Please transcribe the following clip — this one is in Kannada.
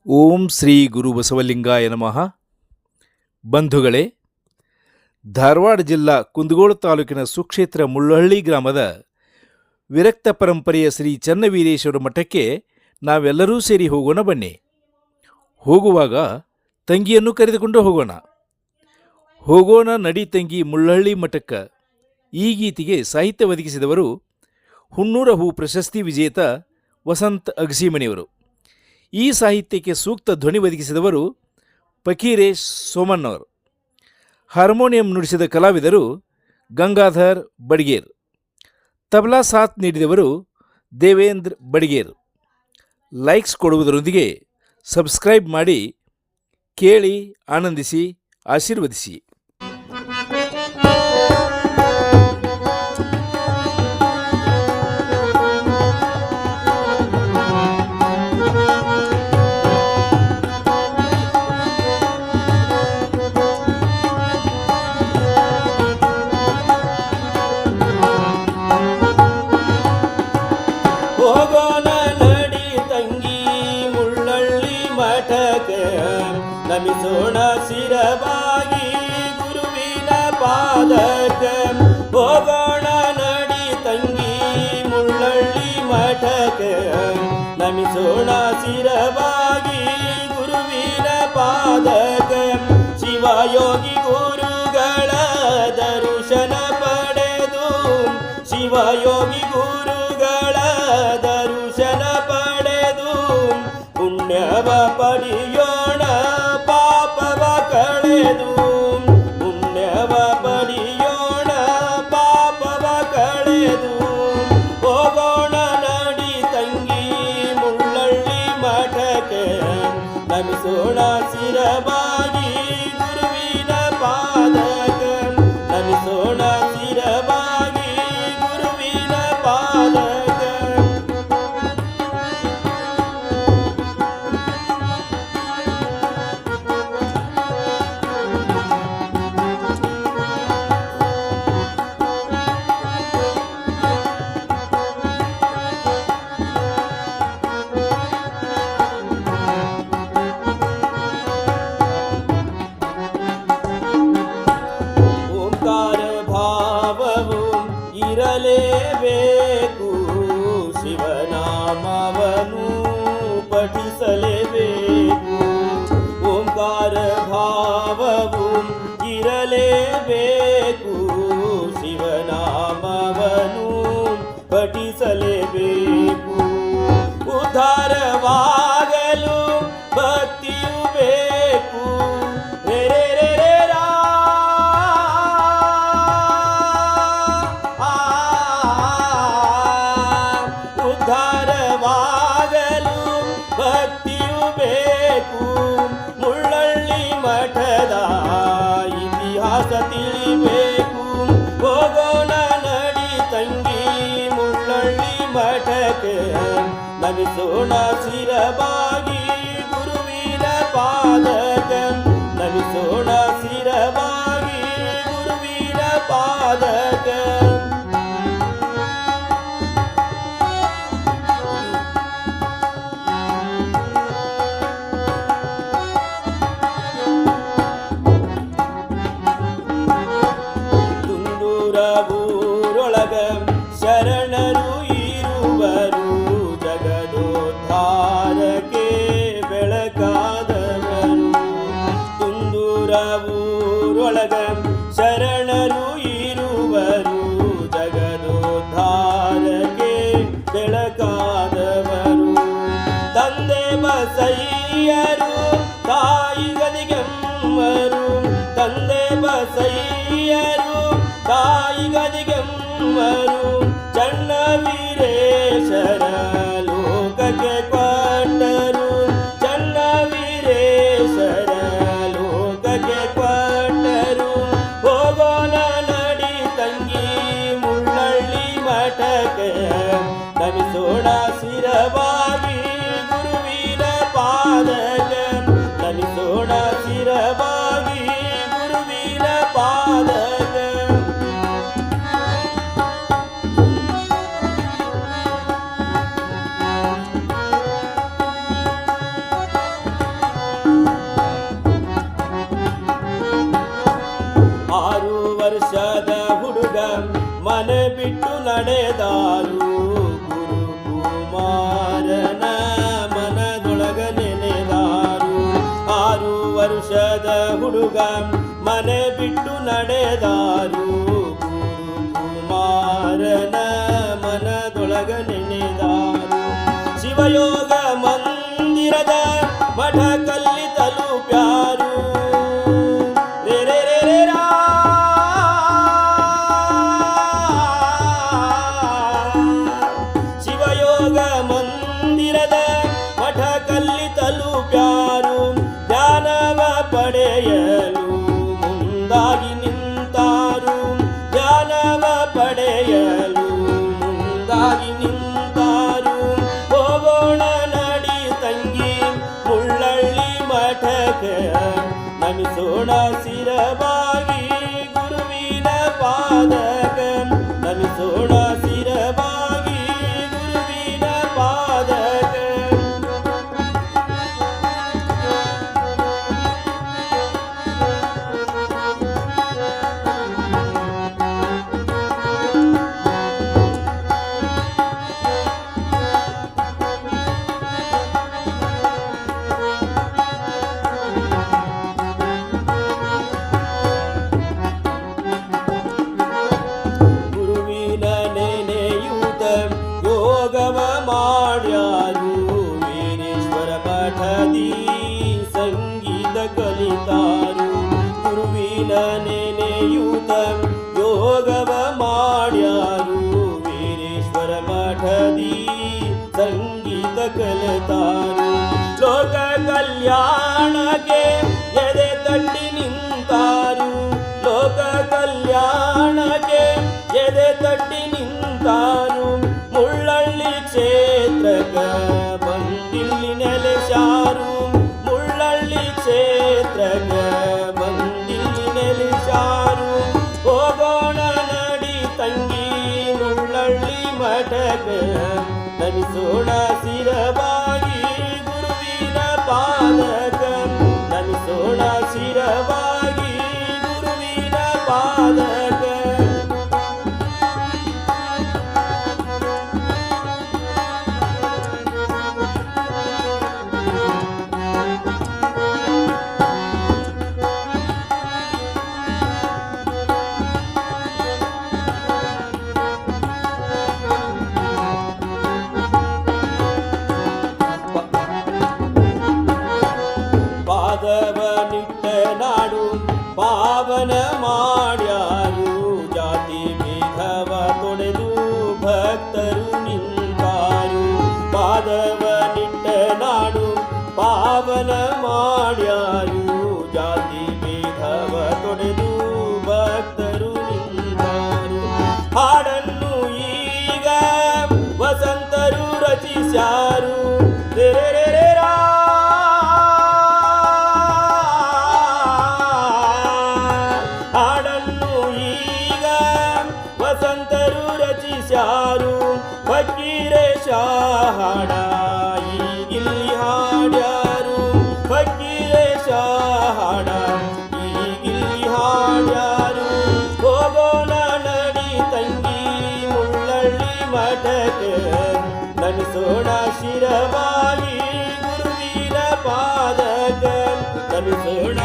ಓಂ ಶ್ರೀ ಗುರು ಬಸವಲಿಂಗಾಯ ನಮಃ. ಬಂಧುಗಳೇ, ಧಾರವಾಡ ಜಿಲ್ಲಾ ಕುಂದಗೋಳ ತಾಲೂಕಿನ ಸುಕ್ಷೇತ್ರ ಮುಳ್ಳಹಳ್ಳಿ ಗ್ರಾಮದ ವಿರಕ್ತ ಪರಂಪರೆಯ ಶ್ರೀ ಚನ್ನವೀರೇಶ್ವರ ಮಠಕ್ಕೆ ನಾವೆಲ್ಲರೂ ಸೇರಿ ಹೋಗೋಣ ಬನ್ನಿ. ಹೋಗುವಾಗ ತಂಗಿಯನ್ನು ಕರೆದುಕೊಂಡು ಹೋಗೋಣ. ಹೋಗೋಣ ನಡಿ ತಂಗಿ ಮುಳ್ಳಹಳ್ಳಿ ಮಠಕ್ಕ. ಈ ಗೀತೆಗೆ ಸಾಹಿತ್ಯ ಒದಗಿಸಿದವರು ಹುನ್ನೂರ ಹೂ ಪ್ರಶಸ್ತಿ ವಿಜೇತ ವಸಂತ್ ಅಗಸಿಮನಿಯವರು. ಈ ಸಾಹಿತ್ಯಕ್ಕೆ ಸೂಕ್ತ ಧ್ವನಿ ಒದಗಿಸಿದವರು ಫಕೀರೇಶ್ ಸೋಮಣ್ಣವರು. ಹಾರ್ಮೋನಿಯಂ ನುಡಿಸಿದ ಕಲಾವಿದರು ಗಂಗಾಧರ್ ಬಡ್ಗೇರ್. ತಬಲಾ ಸಾಥ್ ನೀಡಿದವರು ದೇವೇಂದ್ರ ಬಡ್ಗೇರ್. ಲೈಕ್ಸ್ ಕೊಡುವುದರೊಂದಿಗೆ ಸಬ್ಸ್ಕ್ರೈಬ್ ಮಾಡಿ, ಕೇಳಿ, ಆನಂದಿಸಿ, ಆಶೀರ್ವದಿಸಿ. ನಮಿಸೋಣ ಶಿರವಾಗಿ ಗುರುವಿನ ಪಾದಕ. ಹೋಗೋಣ ನಡಿ ತಂಗಿ ಮುಳ್ಳಹಳ್ಳಿ ಮಠಕ. ನಮಿಸೋಣ ಶಿರವಾಗಿ ಗುರುವಿನ ಪಾದಕ. ಶಿವಯೋಗಿ ಗುರುಗಳ ದರ್ಶನ ಪಡೆದು, ಶಿವಯೋಗಿ ಗುರುಗಳ ದರ್ಶನ ಪಡೆದು ಪುಣ್ಯವ ಪಡೆಯೋಣ, ಪಾಪವ ಕಳೆದು. ಪುಣ್ಯವ ಪಡೆಯೋಣ, ಪಾಪವ ಕಳೆದು. ಹೋಗೋಣ ನಡಿ ತಂಗಿ ಮುಳ್ಳಹಳ್ಳಿ ಮಠಕ್ಕೆ. ನಮಿಸೋಣ ಶಿರವಾಗಿ ಗುರುವಿನ ಪಾದಕ. ನಮಿಸೋಣ ಶಿರವಾಗಿ ಗುರುವಿನ ಪಾದಕ. ಇರಲೇಬೇಕು, ಶಿವನಾಮವನ್ನು ಪಠಿಸಲೇಬೇಕು. ಓಂಕಾರ ಭಾವವು ಇರಲೇಬೇಕು, ಶಿವನಾಮವನ್ನು ಪಠಿಸಲೇಬೇಕು. ಉದ್ಧಾರವಾಗಲು ಭಕ್ತಿಯು ಬೇಕು. ಉದ್ಧಾರವಾಗಲು ಭಕ್ತಿಯು ಬೇಕು. ಮುಳ್ಳಹಳ್ಳಿ ಮಠದ ಇತಿಹಾಸ ತಿಳಿಬೇಕು. ಹೋಗೋಣ ನಡಿ ತಂಗಿ ಮುಳ್ಳಹಳ್ಳಿ ಮಠಕ್ಕೆ. ನಮಿಸೋಣ ಶಿರವಾಗಿ ಗುರುವಿನ ಪಾದಕ. ನಮಿಸೋಣ ಶಿರವಾಗಿ ಗುರುವಿನ ಪಾದಕ. ಊರೊಳಗ ಶರಣರು ಇರುವರು, ಜಗದೋದ್ಧಾರಕ್ಕೆ ಬೆಳಕಾದವರು. ತುಂದೂರ ಊರೊಳಗ ಶರಣರು ಇರುವರು, ಜಗದೋದ್ಧಾರಕ್ಕೆ ಬೆಳಕಾದವರು. ತಂದೆ ಬಸಯ್ಯರು ತಾಯಿ ಗದಿಗೆಮ್ಮರು. ತಂದೆ ಬಸಯ್ಯರು ತಾಯಿ ಗದಿಗೆಮ್ಮರು. ಚನ್ನವೀರೇಶರ ಲೋಕಕ್ಕೆ ಕೊಟ್ಟರು. ಚನ್ನವೀರೇಶರ ಲೋಕಕ್ಕೆ ಕೊಟ್ಟರು. ಹೋಗೋಣ ನಡಿ ತಂಗಿ ಮುಳ್ಳಹಳ್ಳಿ ಮಠಕ್ಕೆ. ನಮಿಸೋಣ ಶಿರವಾಗಿ ಗುರುವಿನ ಪಾದಕ. ನಮಿಸೋಣ ಶಿರವಾಗಿ ಗುರುವಿನ ಪಾದಕ. ಯೋಗ ಮನೆ ಬಿಟ್ಟು ನಡೆದಾರು ಕುಮಾರನ ಮನದೊಳಗ ನೆನೆದಾರು ಶಿವಯೋಗ ಮಂದಿರದ ಮಠ ಕಲ್ಲಿ ತಲುಪ್ಯಾರು ರೇ ರೇ ರೇ ರೇ ರಾ. ಶಿವಯೋಗ ಮಂದಿರದ ಮಠ ಕಲ್ಲಿ ತಲುಪ್ಯಾರು ಧ್ಯಾನವ ಪಡೆಯಲು ಮುಂದಾಗಿ ನಿಂತಾರು ಧ್ಯಾನವ ಪಡೆಯಲು ಮುಂದಾಗಿ ನಿಂತಾರು ಹೋಗೋಣ ನಡಿ ತಂಗಿ ಮುಳ್ಳಳ್ಳಿ ಮಠಕ್ಕೆ ನಮಿಸೋಣ ಶಿರವಾಗಿ ಗುರುವಿನ ಪಾದಕ ನಮಿಸೋಣ ಶಿರವಾಗಿ ಗುರುವಿನ ಪಾದಕ. ಗುರುವಿನ ನೆನೆಯುತ ಯೋಗವ ಮಾಡ್ಯಾರು ವೀರೇಶ್ವರ ಮಠದಿ ಸಂಗೀತ ಕಲಿತಾರು ಗುರುವಿನ ನೆನೆಯುತ ಯೋಗವ ಮಾಡ್ಯಾರು ವೀರೇಶ್ವರ ಮಠದಿ ಸಂಗೀತ ಕಲಿತಾರು ಲೋಕ ಕಲ್ಯಾಣಕ್ಕೆ ಎದೆ ತಟ್ಟಿ ನಿಂತಾರು ಲೋಕ ಕಲ್ಯಾಣಕ್ಕೆ ಎದೆ ತಟ್ಟಿ ನಿಂತಾರು ಮುಳ್ಳಳ್ಳಿ ಕ್ಷೇತ್ರಕ ಬಂದಿಲ್ಲಿ ನೆಲೆಸಾರು ಮುಳ್ಳಳ್ಳಿ ಕ್ಷೇತ್ರಕ ಬಂದಿಲ್ಲಿ ನೆಲೆಸಾರು ಹೋಗೋಣ ನಡಿ ತಂಗಿ ಮುಳ್ಳಳ್ಳಿ ಮಠಕ ನಮಿಸೋಣ ಶಿರವಾಗಿ ಗುರುವಿನ ಪಾದಕ ನಮಿಸೋಣ ಶಿರವಾಗಿ ಗುರುವಿನ ಪಾದಕ. ಪಾದವ ನಿಟ್ಟ ನಾಡು ಪಾವನ ಮಾಡ್ಯಾರು ಜಾತಿ ಭೇದವ ತೊಡೆದು ಭಕ್ತರು ನಿಂತಾರು ಪಾದವ ನಿಟ್ಟ ನಾಡು ಪಾವನ ಮಾಡ್ಯಾರು ಜಾತಿ ಭೇದವ ತೊಡೆದು ಭಕ್ತರು ನಿಂತಾರು ಹಾಡನ್ನು ಈಗ ವಸಂತರು ರಚಿಸ್ಯಾರು ರೇ ರೇ ರೇ ರಾ. ಹಾಡನ್ನು ಈಗ ವಸಂತರು ರಚಿಸ್ಯಾರು ಫಕೀರೇಶ ಹಾಡ ಈಗಿಲ್ಲಿ ಹಾಡ್ಯಾರು ಫಕೀರೇಶ ಹಾಡ ಈಗಿಲ್ಲಿ ಹಾಡ್ಯಾರು ಹೋಗೋಣ ನಡಿ ತಂಗಿ ಮುಳ್ಳಳ್ಳಿ ಮಠಕ್ಕೆ ನಮಿಸೋಣ ಶಿರವಾಗಿ ಗುರುವಿನ ಪಾದಕ ನಮಿಸೋಣ